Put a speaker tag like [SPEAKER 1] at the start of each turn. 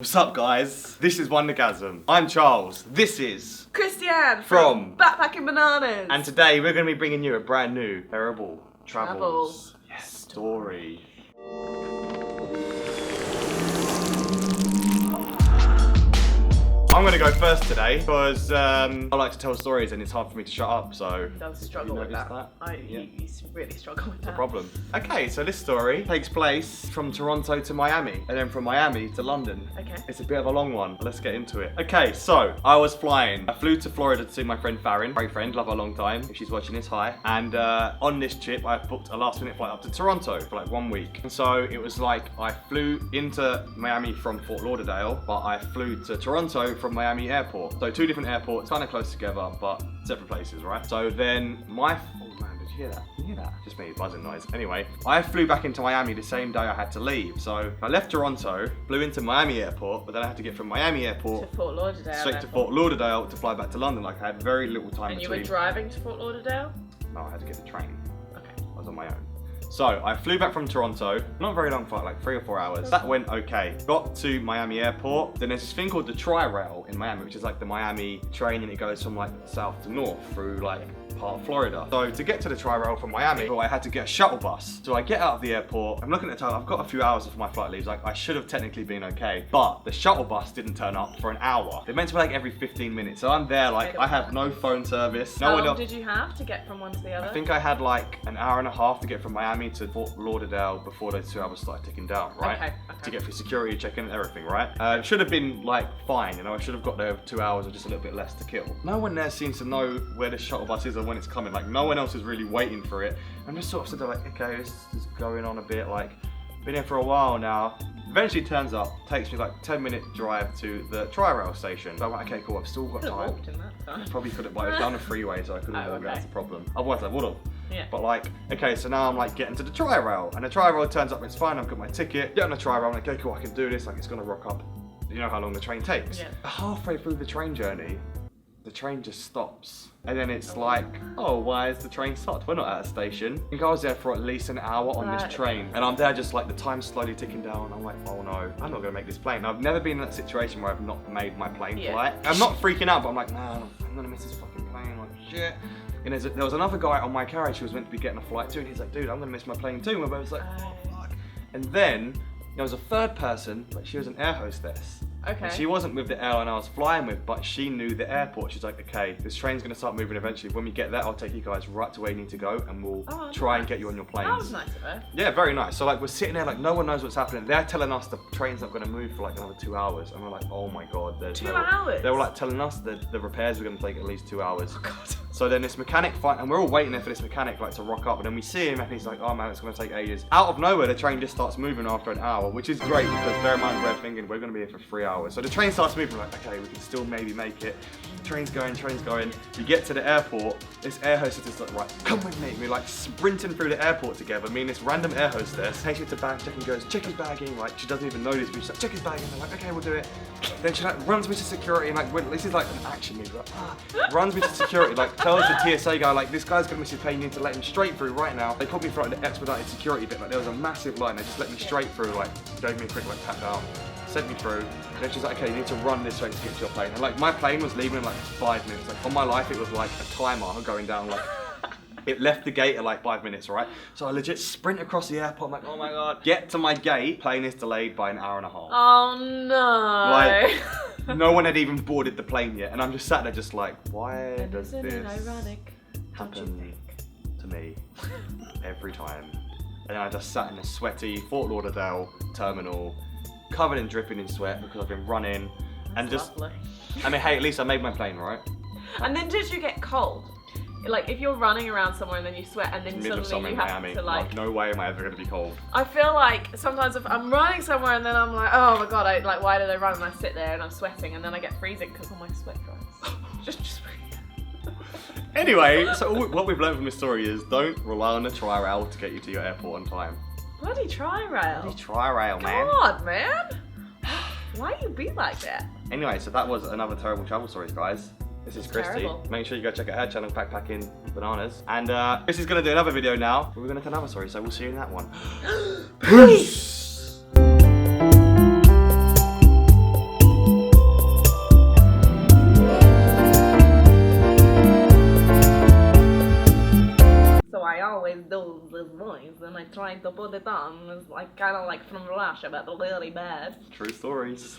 [SPEAKER 1] What's up, guys? This is Wandergasm. I'm Charles. This is
[SPEAKER 2] Christi
[SPEAKER 1] from
[SPEAKER 2] Backpacking Bananas.
[SPEAKER 1] And today we're going to be bringing you a brand new terrible travels story. I'm going to go first today because I like to tell stories and it's hard for me to shut up, so...
[SPEAKER 2] He does struggle with that. You really struggle with that.
[SPEAKER 1] No problem. Okay, so this story takes place from Toronto to Miami and then from Miami to London.
[SPEAKER 2] Okay.
[SPEAKER 1] It's a bit of a long one, but let's get into it. Okay, so I was flying. I flew to Florida to see my friend Farron. Great friend, love her a long time. If she's watching this, hi. And on this trip, I booked a last minute flight up to Toronto for like 1 week. And so it was like I flew into Miami from Fort Lauderdale, but I flew to Toronto from Miami airport. So two different airports, kind of close together, but separate places, right? So then oh man, did you hear that? Can you hear that? Just me, buzzing noise. Anyway, I flew back into Miami the same day I had to leave. So I left Toronto, flew into Miami airport, but then I had to get from Miami airport
[SPEAKER 2] to Fort Lauderdale.
[SPEAKER 1] Straight to Fort Lauderdale to fly back to London. Like I had very little time
[SPEAKER 2] and
[SPEAKER 1] between.
[SPEAKER 2] you were driving to Fort Lauderdale?
[SPEAKER 1] No, I had to get the train.
[SPEAKER 2] Okay.
[SPEAKER 1] I was on my own. So I flew back from Toronto, not a very long flight, like 3 or 4 hours. That went okay. Got to Miami airport, then there's this thing called the Tri-Rail in Miami, which is like the Miami train and it goes from like south to north through like part of Florida. So to get to the Tri-Rail from Miami, I had to get a shuttle bus. So I get out of the airport, I'm looking at the time, I've got a few hours before my flight leaves, like I should have technically been okay, but the shuttle bus didn't turn up for an hour. They're meant to be like every 15 minutes. So I'm there, like I have no phone service.
[SPEAKER 2] How long did you have to get from one to the other?
[SPEAKER 1] I think I had like an hour and a half to get from Miami to Fort Lauderdale before those 2 hours started ticking down, right?
[SPEAKER 2] Okay.
[SPEAKER 1] To get through security, check-in and everything, right? It should have been like fine, you know, I should have got there 2 hours or just a little bit less to kill. No one there seems to know where the shuttle bus is or when it's coming, like no one else is really waiting for it. I'm just sort of sitting there like, okay, this is going on a bit, like, been here for a while now. Eventually turns up, takes me like 10-minute drive to the Tri-Rail station. So I'm like, okay, cool, I've still got time.
[SPEAKER 2] Walked in that time.
[SPEAKER 1] Probably could have, but it was down a freeway, so I couldn't walk, that's the problem. Otherwise I would have.
[SPEAKER 2] Yeah.
[SPEAKER 1] But like, okay, so now I'm like getting to the Tri-Rail, and the Tri-Rail turns up, it's fine, I've got my ticket, get on the Tri-Rail, I'm like, okay, cool, I can do this, like it's gonna rock up. You know how long the train takes?
[SPEAKER 2] Yeah.
[SPEAKER 1] Halfway through the train journey, the train just stops. And then it's like, oh, why is the train stopped? We're not at a station. I think I was there for at least an hour on this train. And I'm there just like the time's slowly ticking down. I'm like, oh no, I'm not gonna make this plane. I've never been in that situation where I've not made my plane flight. I'm not freaking out, but I'm like, man, I'm gonna miss this fucking plane, like shit. And there was another guy on my carriage who was meant to be getting a flight too, and he's like, dude, I'm gonna miss my plane too. And I was like, oh fuck. And then there was a third person, but she was an air hostess.
[SPEAKER 2] Okay.
[SPEAKER 1] And she wasn't with the airline I was flying with, but she knew the airport. She's like, okay, this train's gonna start moving eventually. When we get there, I'll take you guys right to where you need to go and we'll try and get you on your planes.
[SPEAKER 2] That was nice of her.
[SPEAKER 1] Yeah, very nice. So like we're sitting there like no one knows what's happening. They're telling us the train's not gonna move for like another 2 hours. And we're like, oh my God. There's
[SPEAKER 2] 2 hours?
[SPEAKER 1] They were like telling us that the repairs were gonna take at least 2 hours.
[SPEAKER 2] Oh God.
[SPEAKER 1] So then this mechanic and we're all waiting there for this mechanic like to rock up, and then we see him and he's like, oh man, it's gonna take ages. Out of nowhere, the train just starts moving after an hour, which is great because bear in mind we're thinking we're gonna be here for 3 hours. So the train starts moving, we're like, okay, we can still maybe make it. Train's going. We get to the airport, this air hostess is like, right, come with me. We're like sprinting through the airport together. Me and this random air hostess takes me to bag check and goes, check his bagging. Like she doesn't even know this, but she's like, check his bagging. I'm like, okay, we'll do it. Then she like runs me to security and like, this is like an action movie. Like, runs me to security, like tells the TSA guy, like this guy's gonna miss his plane, you need to let him straight through right now. They put me through like the expedited security bit, like there was a massive line, they just let me straight through, like gave me a quick like pat down, sent me through, and then she's like, okay, you need to run this way to get to your plane. And like my plane was leaving in like 5 minutes, like on my life it was like a timer going down, like it left the gate at like 5 minutes, right? So I legit sprint across the airport, I'm like, oh my God. Get to my gate, plane is delayed by an hour and a half.
[SPEAKER 2] Oh no.
[SPEAKER 1] Like, no one had even boarded the plane yet, and I'm just sat there just like, why does this happen to me every time? And then I just sat in a sweaty Fort Lauderdale terminal, covered and dripping in sweat because I've been running. And just,
[SPEAKER 2] lovely.
[SPEAKER 1] I mean, hey, at least I made my plane, right?
[SPEAKER 2] And then did you get cold? Like if you're running around somewhere and then you sweat and then suddenly you have to like...
[SPEAKER 1] No way am I ever going to be cold.
[SPEAKER 2] I feel like sometimes if I'm running somewhere and then I'm like, oh my God, like why did I run? And I sit there and I'm sweating and then I get freezing because all my sweat dries. just
[SPEAKER 1] Anyway, so what we've learned from this story is don't rely on the Tri-Rail to get you to your airport on time.
[SPEAKER 2] Bloody Tri-Rail.
[SPEAKER 1] Bloody Tri-Rail, man.
[SPEAKER 2] God, man. Why you be like that?
[SPEAKER 1] Anyway, so that was another terrible travel stories, guys. This is Christi.
[SPEAKER 2] Terrible.
[SPEAKER 1] Make sure you go check out her channel, Backpacking Bananas. And Christi's going to do another video now. We're going to tell another story, so we'll see you in that one. Peace!
[SPEAKER 2] So I always do this voice, and I try to put it on. It's like kind of like from Russia, but really bad.
[SPEAKER 1] True stories.